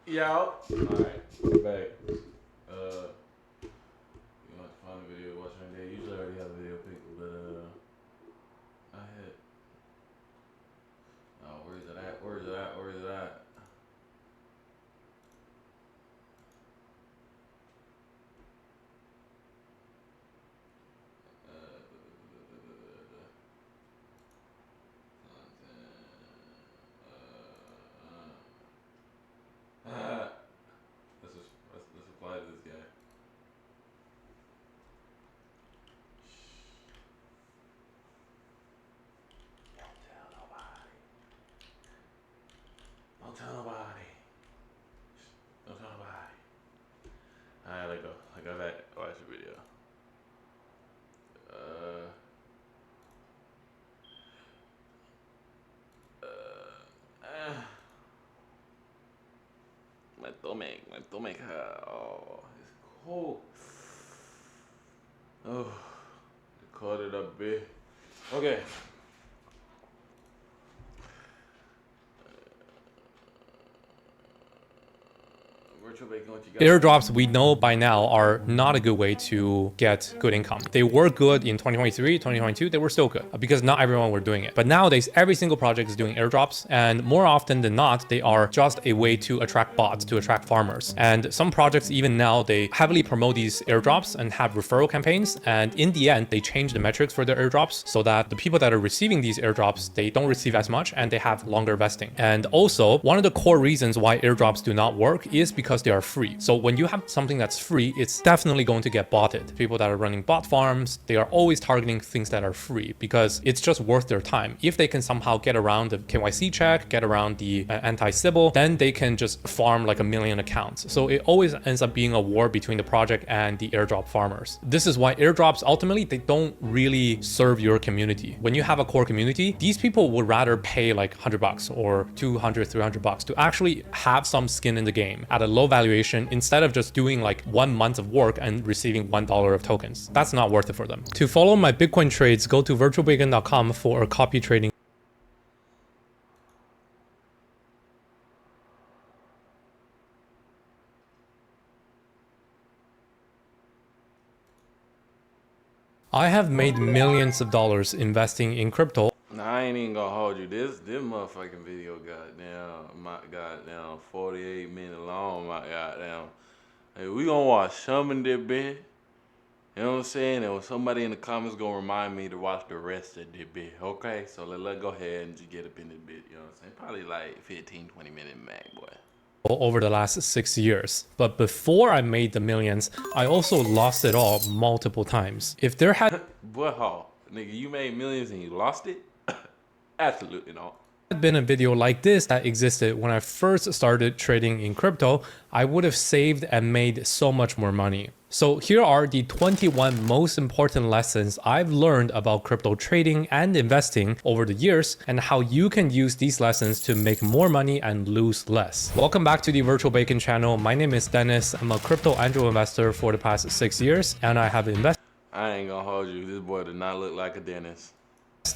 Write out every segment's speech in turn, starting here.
Yo. Alright, we're back. You want to find a video to watch right there? Usually I already have a video picked, but I had. Oh, where is it at? Where is it at? Where is it at? Let's apply to this guy. Don't tell nobody. Don't tell nobody. Don't tell nobody. Alright, let go. I got back. Watch the video. My stomach. Oh, it's cold. Oh, it caught it up big. Okay. Airdrops, we know by now, are not a good way to get good income. They were good in 2023, 2022, they were still good because not everyone were doing it. But nowadays, every single project is doing airdrops, and more often than not, they are just a way to attract bots, to attract farmers. And some projects, even now, they heavily promote these airdrops and have referral campaigns. And in the end, they change the metrics for their airdrops so that the people that are receiving these airdrops, they don't receive as much and they have longer vesting. And also, one of the core reasons why airdrops do not work is because they are free. So when you have something that's free, it's definitely going to get botted. People that are running bot farms, they are always targeting things that are free because it's just worth their time. If they can somehow get around the KYC check, get around the anti-Sybil, then they can just farm like 1 million accounts. So it always ends up being a war between the project and the airdrop farmers. This is why airdrops, ultimately, they don't really serve your community. When you have a core community, these people would rather pay like $100 or $200, $300 to actually have some skin in the game at a low valuation instead of just doing like 1 month of work and receiving $1 of tokens. That's not worth it for them. To follow my Bitcoin trades, go to virtualbacon.com for a copy trading. I have made millions of dollars investing in crypto. Nah, I ain't even gonna hold you. This motherfucking video my goddamn 48 minutes long, my goddamn. Hey, we gonna watch some of this bit. You know what I'm saying? And somebody in the comments gonna remind me to watch the rest of the bit. Okay, so let's go ahead and just get up in the bit. You know what I'm saying? Probably like 15, 20 minute mag, boy. Over the last 6 years. But before I made the millions, I also lost it all multiple times. If there had Boy, nigga, you made millions and you lost it? Absolutely not. been a video like this that existed when I first started trading in crypto, I would have saved and made so much more money. So here are the 21 most important lessons I've learned about crypto trading and investing over the years and how you can use these lessons to make more money and lose less. Welcome back to the Virtual Bacon channel. My name is Dennis. I'm a crypto angel investor for the past 6 years and I have invested I ain't gonna hold you. This boy does not look like a Dennis.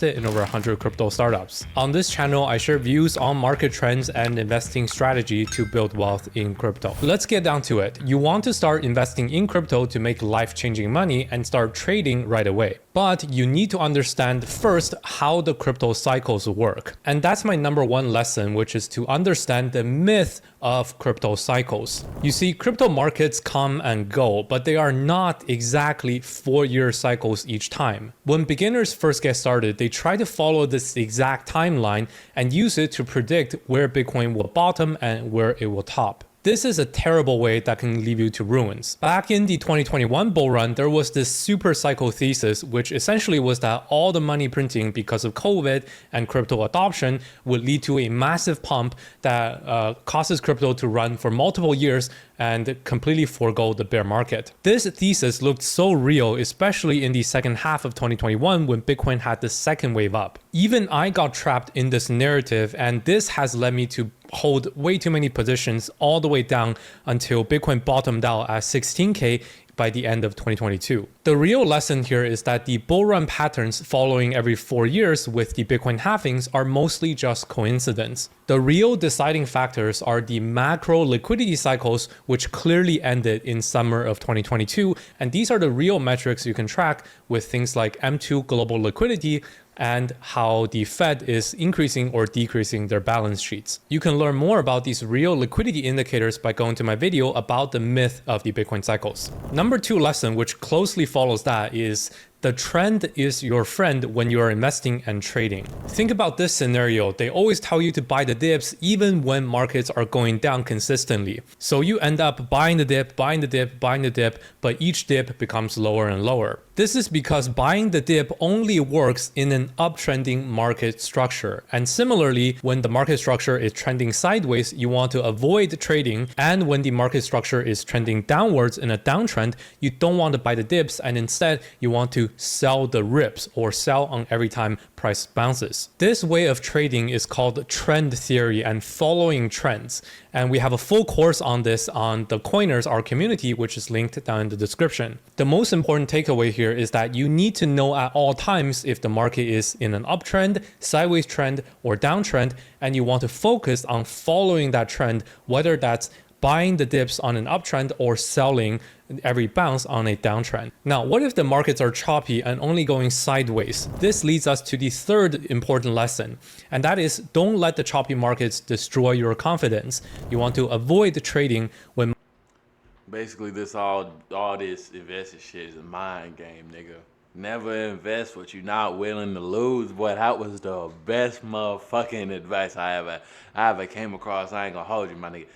in over 100 crypto startups. On this channel, I share views on market trends and investing strategy to build wealth in crypto. Let's get down to it. You want to start investing in crypto to make life-changing money and start trading right away. But you need to understand first how the crypto cycles work. And that's my number one lesson, which is to understand the myth of crypto cycles. You see, crypto markets come and go, but they are not exactly 4-year cycles each time. When beginners first get started, they try to follow this exact timeline and use it to predict where Bitcoin will bottom and where it will top. This is a terrible way that can leave you to ruins. Back in the 2021 bull run, there was this super cycle thesis, which essentially was that all the money printing because of COVID and crypto adoption would lead to a massive pump that causes crypto to run for multiple years and completely forego the bear market. This thesis looked so real, especially in the second half of 2021 when Bitcoin had the second wave up. Even I got trapped in this narrative, and this has led me to hold way too many positions all the way down until Bitcoin bottomed out at 16K by the end of 2022. The real lesson here is that the bull run patterns following every 4 years with the Bitcoin halvings are mostly just coincidence. The real deciding factors are the macro liquidity cycles, which clearly ended in summer of 2022, and these are the real metrics you can track with things like M2 global liquidity and how the Fed is increasing or decreasing their balance sheets. You can learn more about these real liquidity indicators by going to my video about the myth of the Bitcoin cycles. Number 2 lesson, which closely follows that, is the trend is your friend when you are investing and trading. Think about this scenario. They always tell you to buy the dips even when markets are going down consistently. So you end up buying the dip, buying the dip, buying the dip, but each dip becomes lower and lower. This is because buying the dip only works in an uptrending market structure. And similarly, when the market structure is trending sideways, you want to avoid trading. And when the market structure is trending downwards in a downtrend, you don't want to buy the dips, and instead you want to sell the rips or sell on every time price bounces. This way of trading is called trend theory and following trends. And we have a full course on this on the Coiners, our community, which is linked down in the description. The most important takeaway here is that you need to know at all times if the market is in an uptrend, sideways trend, or downtrend, and you want to focus on following that trend, whether that's buying the dips on an uptrend or selling every bounce on a downtrend. Now, what if the markets are choppy and only going sideways? This leads us to the third important lesson, and that is don't let the choppy markets destroy your confidence. You want to avoid trading when Basically, all this investing shit is a mind game, nigga. Never invest what you're not willing to lose. Boy, that was the best motherfucking advice I ever came across. I ain't gonna hold you, my nigga.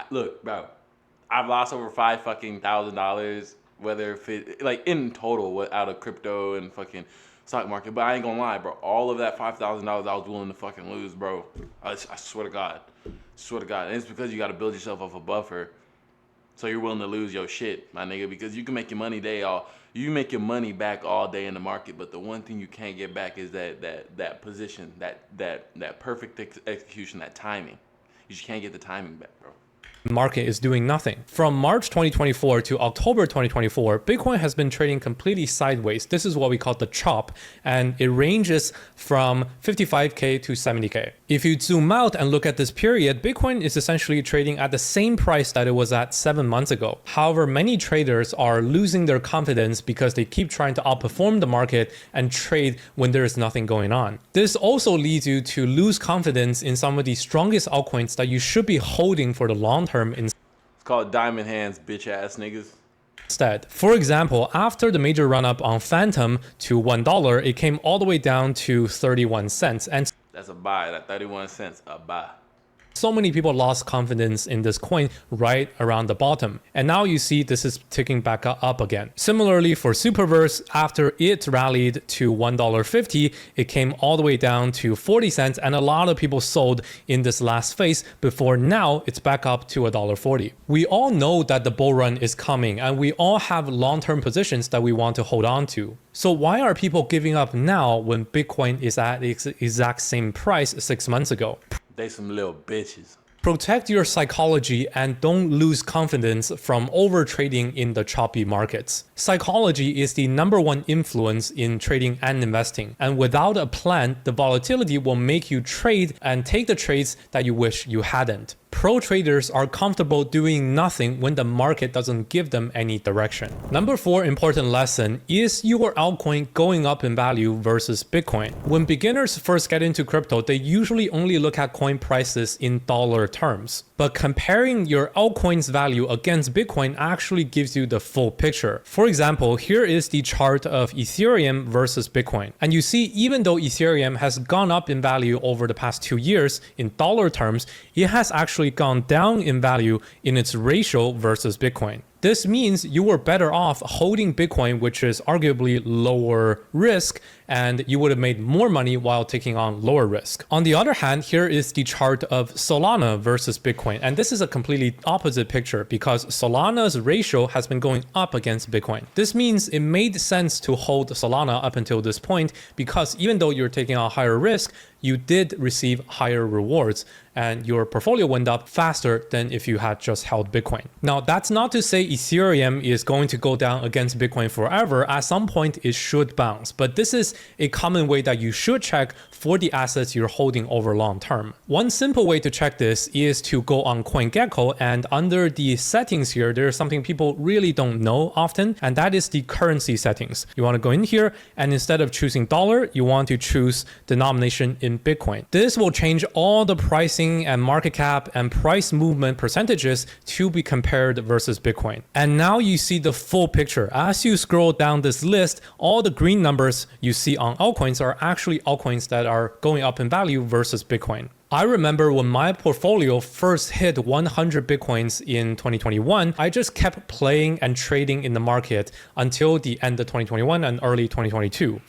Look, bro, I've lost over $5,000, whether if it, like in total out of crypto and fucking stock market. But I ain't gonna lie, bro. All of that $5,000 I was willing to fucking lose, bro. I swear to God, And it's because you got to build yourself up a buffer, so you're willing to lose your shit, my nigga. Because you can make your money you make your money back all day in the market, but the one thing you can't get back is that position, that perfect execution, that timing. You just can't get the timing back, bro. Market is doing nothing. From March 2024 to October 2024, Bitcoin has been trading completely sideways. This is what we call the chop, and it ranges from 55K to 70K. If you zoom out and look at this period, Bitcoin is essentially trading at the same price that it was at 7 months ago. However, many traders are losing their confidence because they keep trying to outperform the market and trade when there is nothing going on. This also leads you to lose confidence in some of the strongest altcoins that you should be holding for the long term. It's called diamond hands, bitch ass niggas. Instead, for example, after the major run up on Phantom to $1, it came all the way down to 31 cents. And that's a buy. That 31 cents, a buy. So many people lost confidence in this coin right around the bottom. And now you see this is ticking back up again. Similarly for Superverse, after it rallied to $1.50, it came all the way down to 40 cents. And a lot of people sold in this last phase before now it's back up to $1.40. We all know that the bull run is coming and we all have long-term positions that we want to hold on to. So why are people giving up now when Bitcoin is at the exact same price 6 months ago? They some little bitches. Protect your psychology and don't lose confidence from over trading in the choppy markets. Psychology is the #1 influence in trading and investing. And without a plan, the volatility will make you trade and take the trades that you wish you hadn't. Pro traders are comfortable doing nothing when the market doesn't give them any direction. Number 4 important lesson is your altcoin going up in value versus Bitcoin. When beginners first get into crypto, they usually only look at coin prices in dollar terms. But comparing your altcoin's value against Bitcoin actually gives you the full picture. For example, here is the chart of Ethereum versus Bitcoin. And you see, even though Ethereum has gone up in value over the past 2 years in dollar terms, it has actually gone down in value in its ratio versus Bitcoin. This means you were better off holding Bitcoin, which is arguably lower risk, and you would have made more money while taking on lower risk. On the other hand, here is the chart of Solana versus Bitcoin. And this is a completely opposite picture because Solana's ratio has been going up against Bitcoin. This means it made sense to hold Solana up until this point because even though you're taking on higher risk, you did receive higher rewards and your portfolio went up faster than if you had just held Bitcoin. Now, that's not to say Ethereum is going to go down against Bitcoin forever, at some point it should bounce. But this is a common way that you should check for the assets you're holding over long term. One simple way to check this is to go on CoinGecko, and under the settings here, there's something people really don't know often, and that is the currency settings. You want to go in here, and instead of choosing dollar, you want to choose denomination in Bitcoin. This will change all the pricing and market cap and price movement percentages to be compared versus Bitcoin. And now you see the full picture. As you scroll down this list, all the green numbers you see on altcoins are actually altcoins that are going up in value versus Bitcoin. I remember when my portfolio first hit 100 Bitcoins in 2021, I just kept playing and trading in the market until the end of 2021 and early 2022.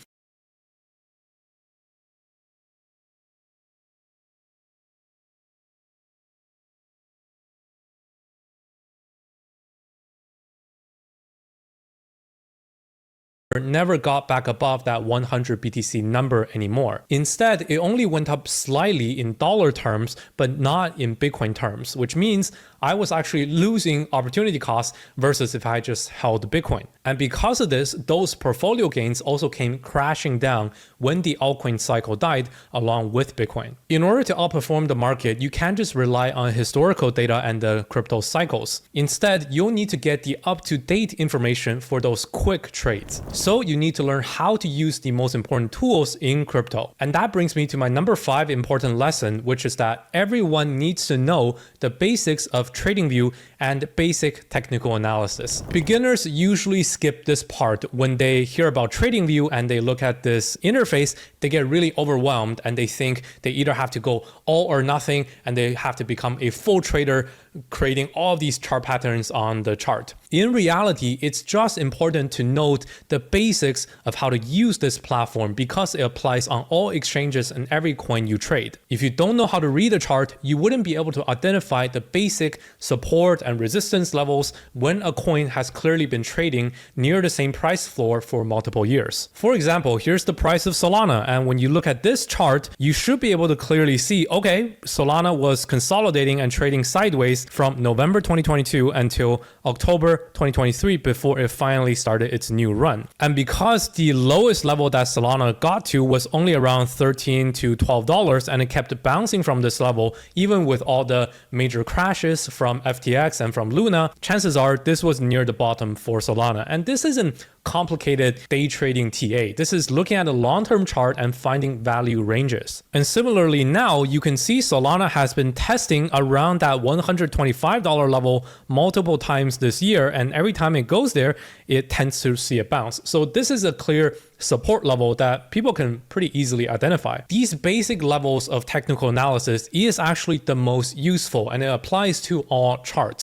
Never got back above that 100 BTC number anymore. Instead, it only went up slightly in dollar terms, but not in Bitcoin terms, which means I was actually losing opportunity costs versus if I just held Bitcoin. And because of this, those portfolio gains also came crashing down when the altcoin cycle died along with Bitcoin. In order to outperform the market, you can't just rely on historical data and the crypto cycles. Instead, you'll need to get the up-to-date information for those quick trades. So you need to learn how to use the most important tools in crypto. And that brings me to my number 5 important lesson, which is that everyone needs to know the basics of TradingView and basic technical analysis. Beginners usually skip this part. When they hear about TradingView and they look at this interface, they get really overwhelmed and they think they either have to go all or nothing and they have to become a full trader, creating all of these chart patterns on the chart. In reality, it's just important to note the basics of how to use this platform because it applies on all exchanges and every coin you trade. If you don't know how to read a chart, you wouldn't be able to identify the basic support and resistance levels when a coin has clearly been trading near the same price floor for multiple years. For example, here's the price of Solana, and when you look at this chart, you should be able to clearly see, okay, Solana was consolidating and trading sideways from November 2022 until October 2023 before it finally started its new run. And because the lowest level that Solana got to was only around $13 to $12 and it kept bouncing from this level, even with all the major crashes from FTX and from Luna, chances are this was near the bottom for Solana. And this isn't complicated day trading TA. This is looking at a long-term chart and finding value ranges. And similarly now, you can see Solana has been testing around that $125 level multiple times this year, and every time it goes there, it tends to see a bounce. So this is a clear support level that people can pretty easily identify. These basic levels of technical analysis is actually the most useful, and it applies to all charts.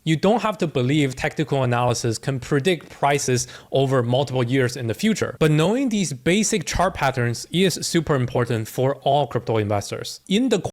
You don't have to believe technical analysis can predict prices over multiple years in the future, but knowing these basic chart patterns is super important for all crypto investors. In the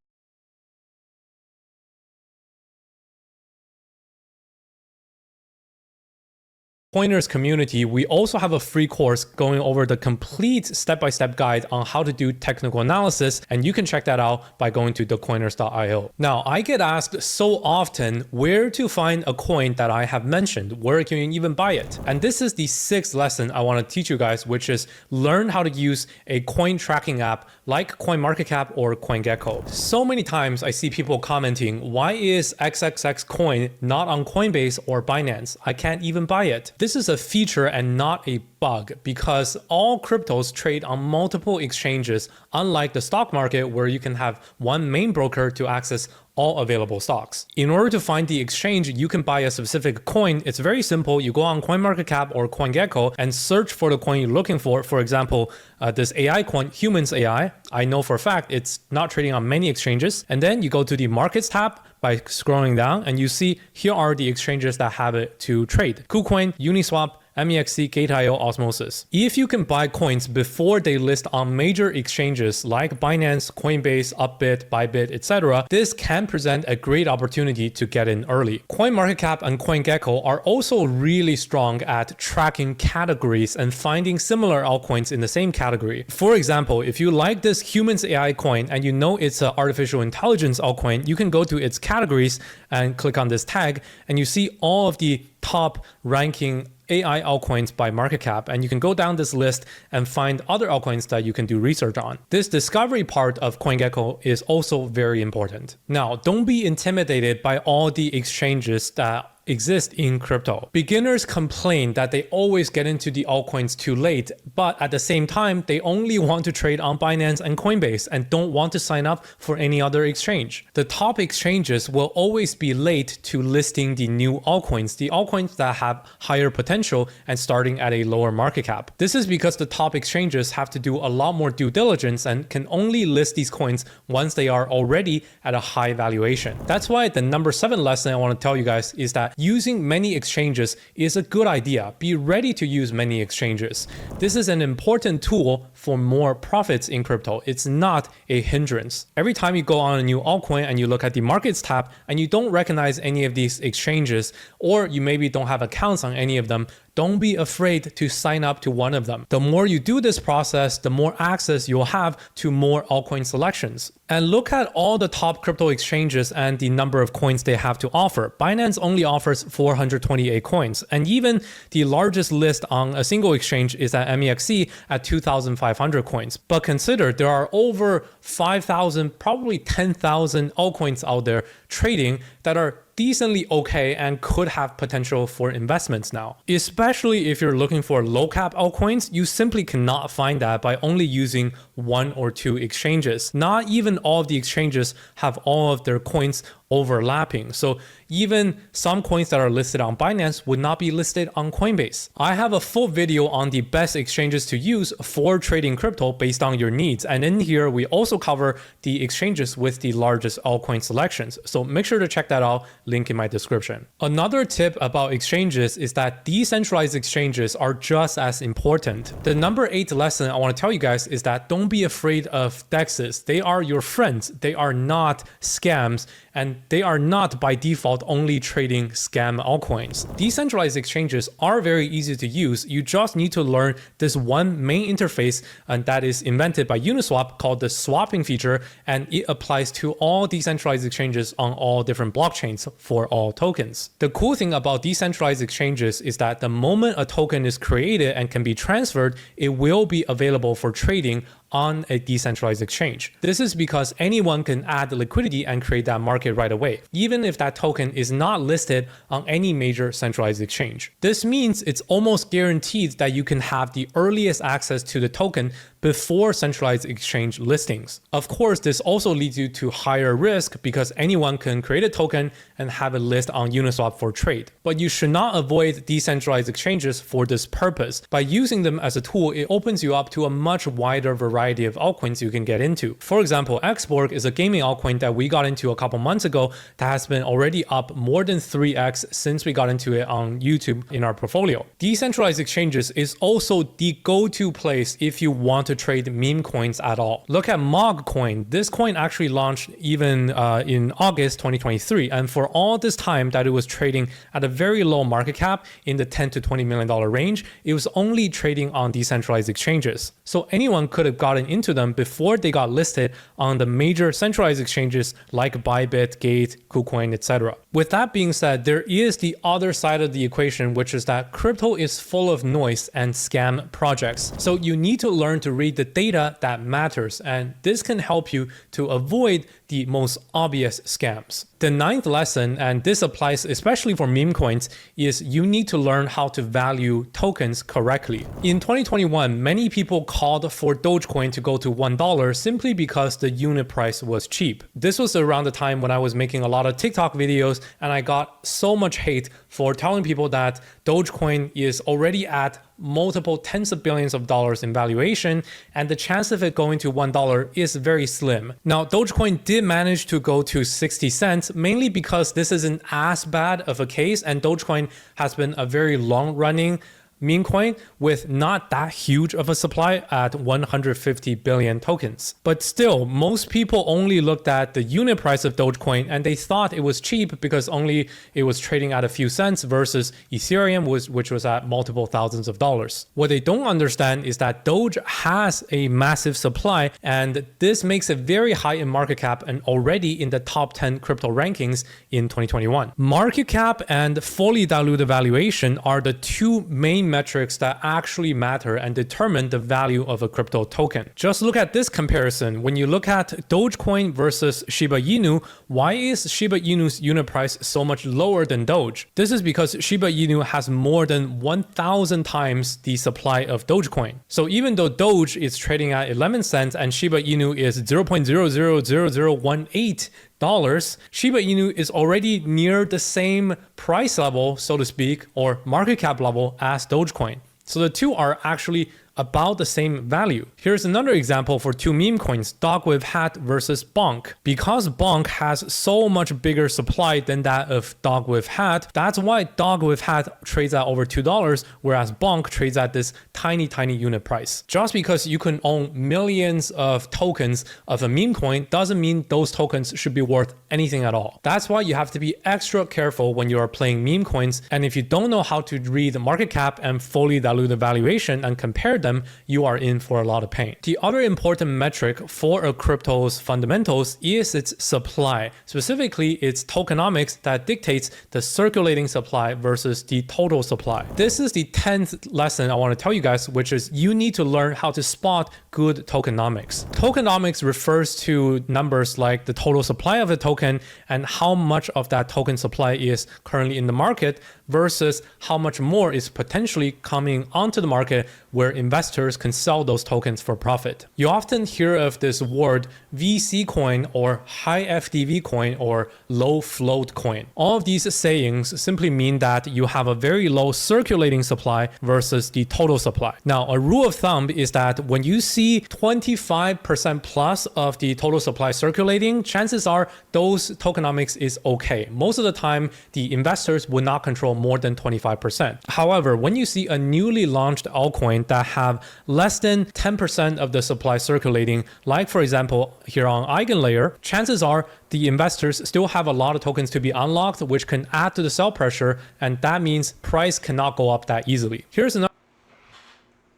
Coiners community, we also have a free course going over the complete step-by-step guide on how to do technical analysis, and you can check that out by going to thecoiners.io. Now, I get asked so often where to find a coin that I have mentioned, where can you even buy it? And this is the 6th lesson I want to teach you guys, which is learn how to use a coin tracking app like CoinMarketCap or CoinGecko. So many times I see people commenting, why is XXX coin not on Coinbase or Binance? I can't even buy it. This is a feature and not a bug because all cryptos trade on multiple exchanges, unlike the stock market where you can have one main broker to access all available stocks. In order to find the exchange you can buy a specific coin, it's very simple. You go on CoinMarketCap or CoinGecko and search for the coin you're looking for. For example, this AI coin, Humans AI, I know for a fact it's not trading on many exchanges. And then you go to the Markets tab by scrolling down and you see here are the exchanges that have it to trade: KuCoin, Uniswap, MEXC, Gate.io, Osmosis. If you can buy coins before they list on major exchanges like Binance, Coinbase, Upbit, Bybit, etc., this can present a great opportunity to get in early. CoinMarketCap and CoinGecko are also really strong at tracking categories and finding similar altcoins in the same category. For example, if you like this Humans AI coin and you know it's an artificial intelligence altcoin, you can go to its categories and click on this tag and you see all of the top ranking AI altcoins by market cap, and you can go down this list and find other altcoins that you can do research on. This discovery part of CoinGecko is also very important. Now, don't be intimidated by all the exchanges that exist in crypto. Beginners complain that they always get into the altcoins too late, but at the same time, they only want to trade on Binance and Coinbase and don't want to sign up for any other exchange. The top exchanges will always be late to listing the new altcoins, the altcoins that have higher potential and starting at a lower market cap. This is because the top exchanges have to do a lot more due diligence and can only list these coins once they are already at a high valuation. That's why the number 7 lesson I want to tell you guys is that using many exchanges is a good idea. Be ready to use many exchanges. This is an important tool for more profits in crypto. It's not a hindrance. Every time you go on a new altcoin and you look at the markets tab and you don't recognize any of these exchanges, or you maybe don't have accounts on any of them, don't be afraid to sign up to one of them. The more you do this process, the more access you'll have to more altcoin selections. And look at all the top crypto exchanges and the number of coins they have to offer. Binance only offers 428 coins, and even the largest list on a single exchange is at MEXC at 2,500 coins. But consider there are over 5,000, probably 10,000 altcoins out there trading that are decently okay and could have potential for investments now. Especially if you're looking for low cap altcoins, you simply cannot find that by only using 1 or 2 exchanges. Not even all of the exchanges have all of their coins overlapping. So even some coins that are listed on Binance would not be listed on Coinbase. I have a full video on the best exchanges to use for trading crypto based on your needs. And in here, we also cover the exchanges with the largest altcoin selections. So make sure to check that out, link in my description. Another tip about exchanges is that decentralized exchanges are just as important. The number 8 lesson I want to tell you guys is that don't be afraid of DEXs. They are your friends. They are not scams, and they are not by default only trading scam altcoins. Decentralized exchanges are very easy to use. You just need to learn this one main interface, and that is invented by Uniswap called the swapping feature, and it applies to all decentralized exchanges on all different blockchains for all tokens. The cool thing about decentralized exchanges is that the moment a token is created and can be transferred, it will be available for trading on a decentralized exchange. This is because anyone can add liquidity and create that market right away, even if that token is not listed on any major centralized exchange. This means it's almost guaranteed that you can have the earliest access to the token before centralized exchange listings. Of course, this also leads you to higher risk because anyone can create a token and have it list on Uniswap for trade. But you should not avoid decentralized exchanges for this purpose. By using them as a tool, it opens you up to a much wider variety of altcoins you can get into. For example, Xborg is a gaming altcoin that we got into a couple months ago that has been already up more than 3x since we got into it on YouTube in our portfolio. Decentralized exchanges is also the go-to place if you want to trade meme coins at all. Look at Mog coin. This coin actually launched even in August 2023, and for all this time that it was trading at a very low market cap in the $10 to $20 million range, it was only trading on decentralized exchanges. So anyone could have gotten into them before they got listed on the major centralized exchanges like Bybit, Gate, KuCoin, etc. With that being said, there is the other side of the equation, which is that crypto is full of noise and scam projects. So you need to learn to read the data that matters, and this can help you to avoid the most obvious scams. The 9th lesson, and this applies especially for meme coins, is you need to learn how to value tokens correctly. In 2021, many people called for Dogecoin to go to $1 simply because the unit price was cheap. This was around the time when I was making a lot of TikTok videos, and I got so much hate for telling people that Dogecoin is already at multiple tens of billions of dollars in valuation, and the chance of it going to $1 is very slim. Now, Dogecoin did manage to go to 60 cents, mainly because this isn't as bad of a case, and Dogecoin has been a very long-running meme coin with not that huge of a supply at 150 billion tokens. But still, most people only looked at the unit price of Dogecoin and they thought it was cheap because only it was trading at a few cents versus Ethereum, which was at multiple thousands of dollars. What they don't understand is that Doge has a massive supply, and this makes it very high in market cap and already in the top 10 crypto rankings in 2021. Market cap and fully diluted valuation are the two main metrics that actually matter and determine the value of a crypto token. Just look at this comparison. When you look at Dogecoin versus Shiba Inu, why is Shiba Inu's unit price so much lower than Doge? This is because Shiba Inu has more than 1,000 times the supply of Dogecoin. So even though Doge is trading at 11 cents and Shiba Inu is 0.000018 dollars, Shiba Inu is already near the same price level, so to speak, or market cap level as Dogecoin. So the two are actually about the same value. Here's another example for two meme coins, Dog with Hat versus Bonk. Because Bonk has so much bigger supply than that of Dog with Hat, that's why Dog with Hat trades at over $2, whereas Bonk trades at this tiny unit price. Just because you can own millions of tokens of a meme coin doesn't mean those tokens should be worth anything at all. That's why you have to be extra careful when you are playing meme coins, and if you don't know how to read the market cap and fully dilute the valuation and compare them, you are in for a lot of pain. The other important metric for a crypto's fundamentals is its supply, specifically its tokenomics that dictates the circulating supply versus the total supply. This is the 10th lesson I want to tell you guys, which is you need to learn how to spot good tokenomics. Tokenomics refers to numbers like the total supply of a token and how much of that token supply is currently in the market versus how much more is potentially coming onto the market where investors can sell those tokens for profit. You often hear of this word VC coin or high FDV coin or low float coin. All of these sayings simply mean that you have a very low circulating supply versus the total supply. Now, a rule of thumb is that when you see 25% plus of the total supply circulating, chances are those tokenomics is okay. Most of the time, the investors would not control more than 25%. However, when you see a newly launched altcoin that have less than 10% of the supply circulating, like for example here on Eigenlayer, chances are the investors still have a lot of tokens to be unlocked, which can add to the sell pressure, and that means price cannot go up that easily. Here's another.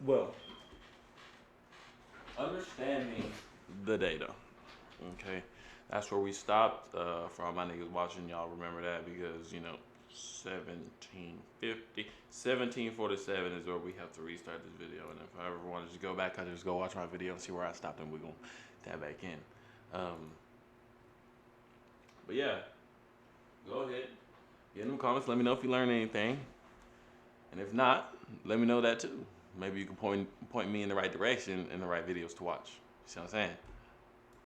Well, understanding the data, okay, that's where we stopped. For all my niggas watching, y'all remember that because, you know, 1747 is where we have to restart this video, and if I ever want to just go back, I just go watch my video and see where I stopped, and we're gonna tap back in. But yeah, go ahead, get in the comments, let me know if you learned anything, and if not, let me know that too. Maybe you can point me in the right direction and the right videos to watch. You see what I'm saying?